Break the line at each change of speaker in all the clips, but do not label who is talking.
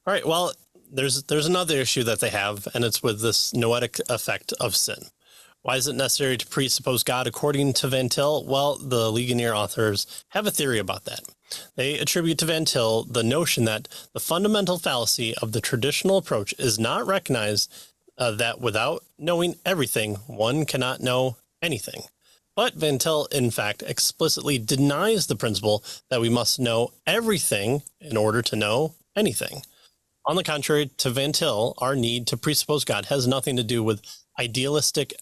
All right. Well, there's another issue that they have, and it's with this noetic effect of sin. Why is it necessary to presuppose God according to Van Til? Well, the Ligonier authors have a theory about that. They attribute to Van Til the notion that the fundamental fallacy of the traditional approach is not recognized that without knowing everything, one cannot know anything. But Van Til, in fact, explicitly denies the principle that we must know everything in order to know anything. On the contrary, to Van Til, our need to presuppose God has nothing to do with idealistic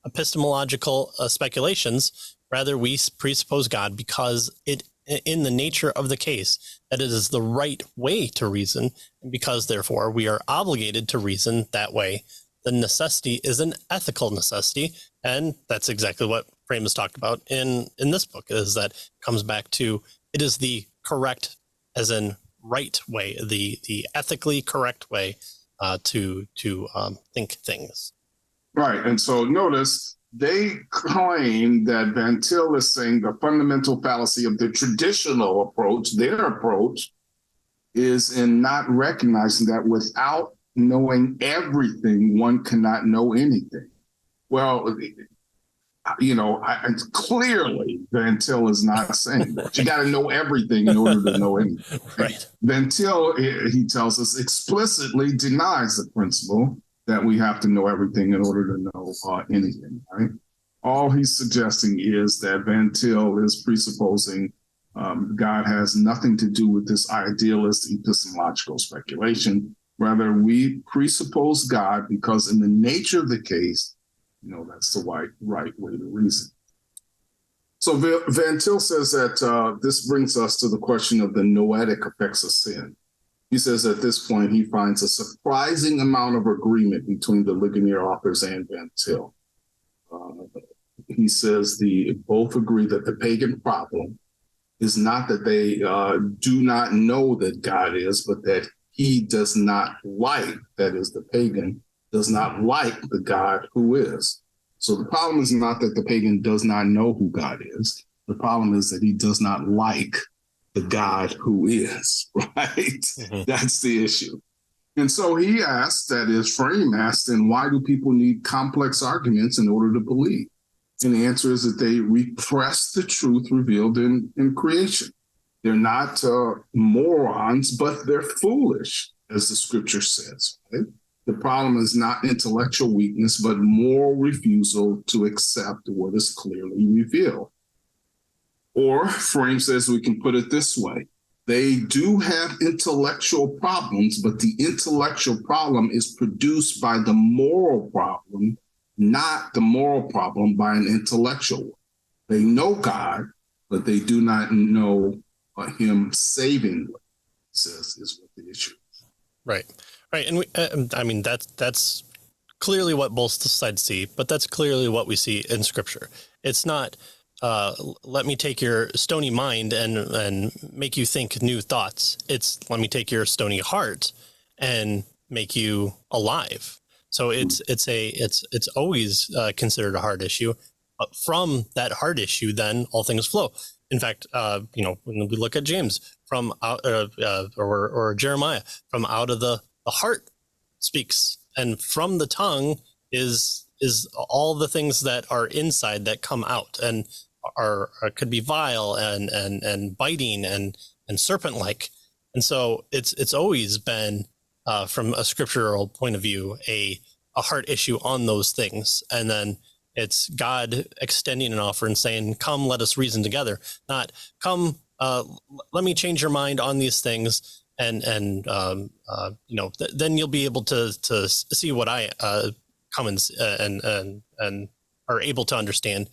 epistemological speculations. Rather, we presuppose God because it, in the nature of the case, that it is the right way to reason, and because, therefore, we are obligated to reason that way. The necessity is an ethical necessity, and that's exactly what Frame has talked about in this book, is that it comes back to it is the correct, as in right way, the ethically correct way to think things.
Right. And so notice they claim that Van Til is saying the fundamental fallacy of the traditional approach, their approach, is in not recognizing that without knowing everything, one cannot know anything. Well, clearly Van Til is not saying that. You got to know everything in order to know anything.
Right.
Van Til, he tells us, explicitly denies the principle that we have to know everything in order to know anything, right? All he's suggesting is that Van Til is presupposing God has nothing to do with this idealist epistemological speculation. Rather, we presuppose God because in the nature of the case, that's the right way to reason. So Van Til says that this brings us to the question of the noetic effects of sin. He says at this point, he finds a surprising amount of agreement between the Ligonier authors and Van Til. He says both agree that the pagan problem is not that they do not know that God is, but that he does not like, that is the pagan, does not like the God who is. So the problem is not that the pagan does not know who God is. The problem is that he does not like the God who is, right? Mm-hmm. That's the issue. And so he asked, that is, Frame asked, then why do people need complex arguments in order to believe? And the answer is that they repress the truth revealed in creation. They're not morons, but they're foolish, as the scripture says, right? The problem is not intellectual weakness, but moral refusal to accept what is clearly revealed. Or Frame says we can put it this way. They do have intellectual problems, but the intellectual problem is produced by the moral problem, not the moral problem by an intellectual one. They know God, but they do not know him saving them, says is what the issue is.
Right. And that's clearly what both sides see, but that's clearly what we see in Scripture. It's not let me take your stony mind and make you think new thoughts. It's let me take your stony heart and make you alive. So it's always considered a hard issue. But from that hard issue, then all things flow. In fact, when we look at James from out or Jeremiah, from out of the heart speaks, and from the tongue is all the things that are inside that come out and are could be vile and biting and serpent-like. And so it's always been from a scriptural point of view a heart issue on those things, and then it's God extending an offer and saying, "Come, let us reason together." Not come, let me change your mind on these things, and then you'll be able to see what I come and are able to understand.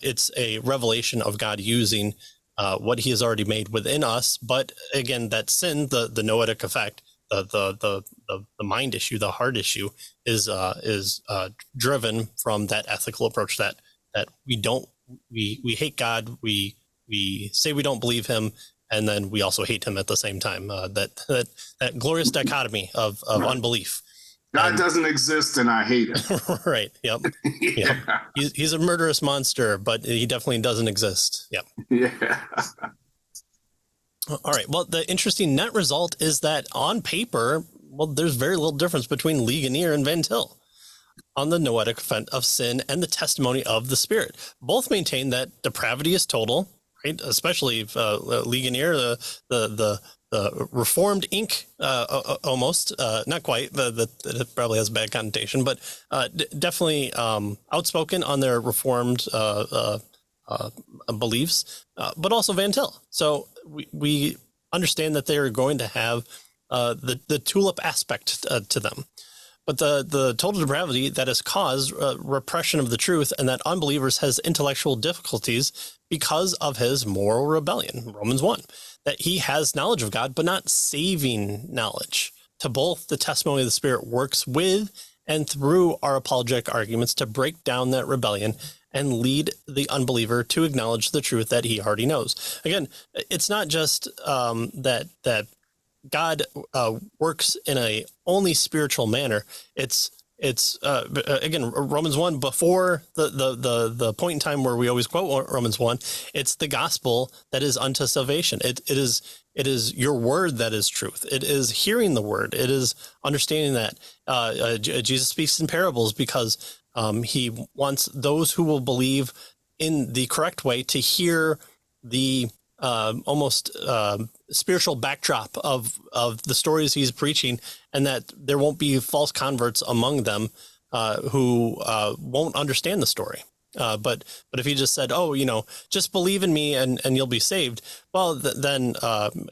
It's a revelation of God using what He has already made within us. But again, that sin, the noetic effect, the mind issue, the heart issue, is driven from that ethical approach that we hate God, we say we don't believe Him, and then we also hate Him at the same time. That glorious dichotomy of unbelief.
God doesn't exist, and I hate him.
Right. Yep.
Yeah.
Yep. He's a murderous monster, but he definitely doesn't exist. Yep.
Yeah.
All right. Well, the interesting net result is that on paper, well, there's very little difference between Ligonier and Van Til on the noetic offense of sin and the testimony of the Spirit. Both maintain that depravity is total, right? Especially Ligonier, the Reformed Inc. Almost, not quite. That probably has a bad connotation, but definitely outspoken on their Reformed beliefs, but also Van Til. So we understand that they are going to have the tulip aspect to them. But the total depravity that has caused repression of the truth, and that unbelievers has intellectual difficulties because of his moral rebellion. Romans 1, that he has knowledge of God, but not saving knowledge. To both, the testimony of the Spirit works with and through our apologetic arguments to break down that rebellion and lead the unbeliever to acknowledge the truth that he already knows. Again, it's not just that God works in a only spiritual manner. It's again, Romans 1, before the point in time where we always quote Romans 1, it's the gospel that is unto salvation. It is your word that is truth. It is hearing the word. It is understanding that Jesus speaks in parables because he wants those who will believe in the correct way to hear the almost spiritual backdrop of the stories he's preaching, and that there won't be false converts among them who won't understand the story. But if he just said, "Oh, just believe in me and you'll be saved," well, then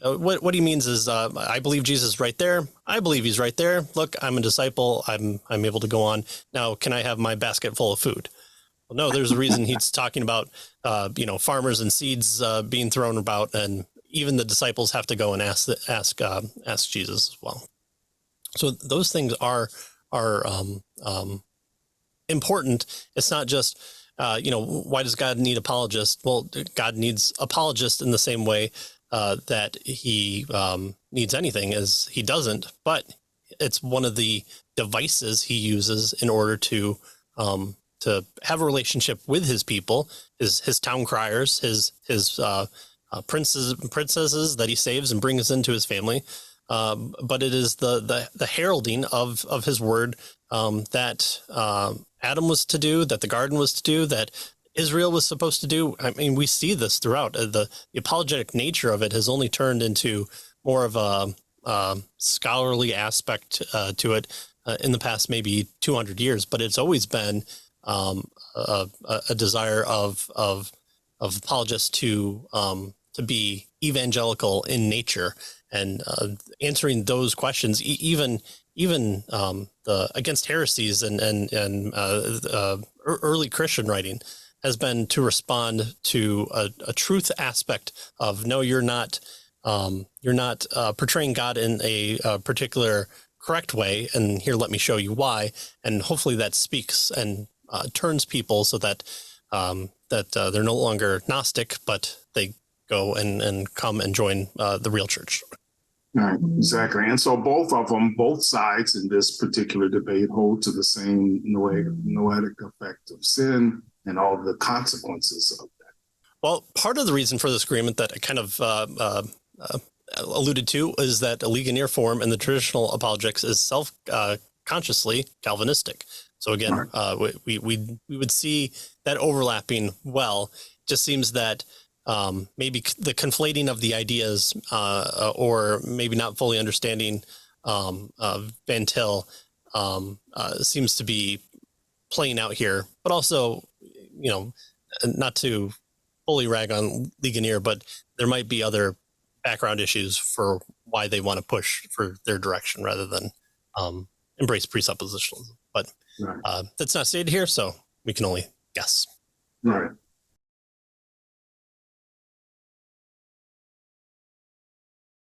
what he means is, I believe Jesus is right there. I believe he's right there. Look, I'm a disciple. I'm able to go on now. Can I have my basket full of food? Well, no, there's a reason he's talking about, farmers and seeds being thrown about, and even the disciples have to go and ask Jesus as well. So those things are important. It's not just, why does God need apologists? Well, God needs apologists in the same way that he needs anything, as he doesn't, but it's one of the devices he uses in order to have a relationship with his people, his town criers, his princes and princesses that he saves and brings into his family. But it is the heralding of his word that Adam was to do, that the garden was to do, that Israel was supposed to do. I mean, we see this throughout. The apologetic nature of it has only turned into more of a scholarly aspect to it in the past maybe 200 years, but it's always been a desire of apologists to be evangelical in nature, and answering those questions, even the against heresies and early Christian writing has been to respond to a truth aspect of, no, you're not portraying God in a particular correct way, and here, let me show you why. And hopefully that speaks and turns people so that they're no longer Gnostic, but they go and come and join the real church.
Right, exactly. And so both sides in this particular debate hold to the same noetic effect of sin and all the consequences of that.
Well, part of the reason for this agreement that I kind of alluded to is that a Ligonier form in the traditional apologetics is self-consciously Calvinistic. So again, right. we would see that overlapping well. Just seems that maybe the conflating of the ideas or maybe not fully understanding Van Til seems to be playing out here. But also, not to fully rag on Ligonier, but there might be other background issues for why they want to push for their direction rather than embrace presuppositionalism. But right. That's not stated here, so we can only guess.
Right.